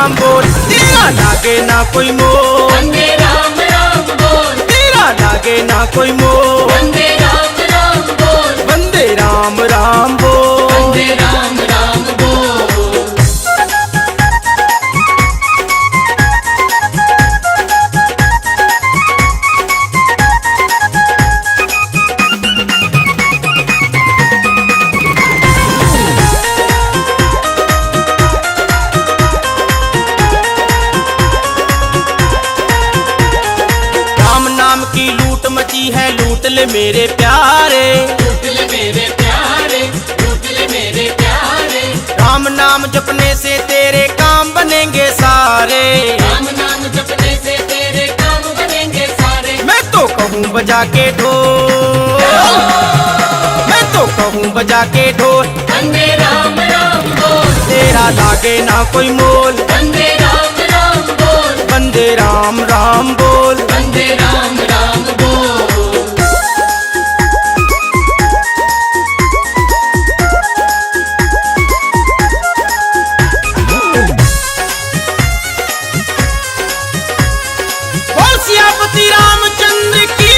राम बोल, तेरा लागे ना कोई मोल। वंदे राम राम बोल, तेरा लागे ना कोई मोल। वंदे राम राम बोल, वंदे राम राम बोल। वंदे राम राम बोल। राम नाम की लूट मची है, लूट ले मेरे प्यारे। लूट ले मेरे प्यारे, लूट ले मेरे प्यारे। राम नाम जपने से तेरे काम बनेंगे सारे। राम नाम जपने से तेरे काम बनेंगे सारे। मैं तो कहूँ बजा के ढोल, मैं तो कहूँ बजा के ढोल। वंदे राम राम बोल, तेरा लागे ना कोई मोल। वंदे राम राम बोल, वंदे राम राम बोल। वंदे राम राम बोल। बोल सियापति रामचंद्र की।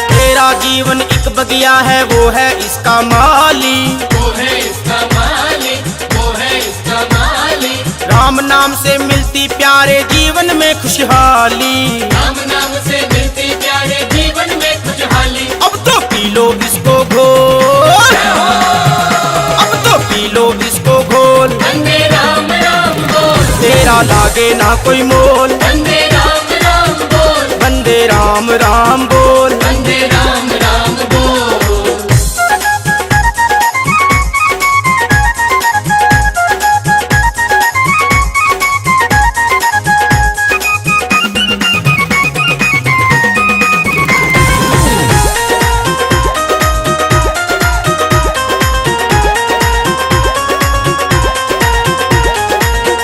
तेरा जीवन एक बगिया है, वो है इसका माली। वो है इसका मालिक, वो है इसका मालिक। राम नाम से मिलती प्यारे जीवन में खुशहाली। राम नाम से मिलती प्यारे जीवन में खुशहाली। अब तो पी लो इसको घोल, अब तो पी लो इसको घोल। वंदे राम राम बोल, तेरा लागे ना कोई मोल। वंदे राम राम बोल, वंदे राम राम बोल। वंदे राम राम बोल।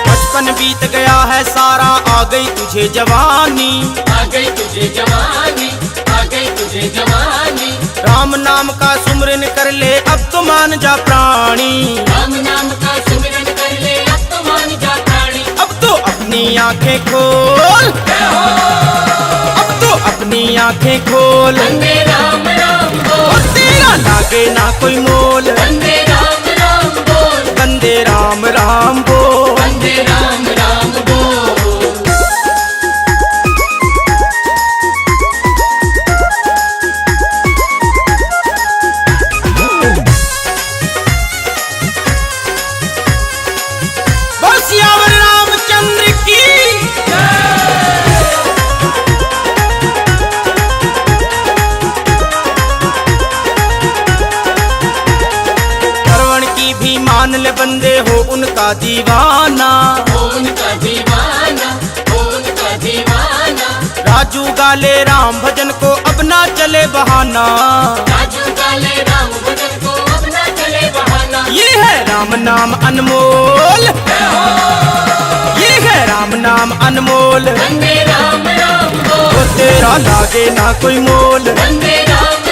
बचपन बीत गया है सारा, आ गई तुझे जवानी। आ गई तुझे जवानी, आ गई तुझे जवानी। राम नाम का सुमरन कर ले, अब तो मान जा प्राणी। राम नाम का सिमरन कर ले, अब तो मान जा प्राणी। अब तो अपनी आंखें खोल, अब तो अपनी आंखें खोल। वंदे राम राम बोल, और तेरा लागे ना कोई मोल। वंदे राम राम बोल, वंदे राम राम बोल। वंदे राम राम बोल। बोल सियावर रामचंद्र की। श्रवण की भी मान ले बंदे, हो उनका दीवाना। हो उनका दीवाना, हो उनका दीवाना। राजू गाले राम भजन को, अब ना चले बहाना। राजू काले राम भजन को, अब ना चले बहाना। ये है राम नाम अनमोल, ये है राम नाम अनमोल। वंदे राम राम बोल, वो तेरा लागे ना कोई मोल। वंदे राम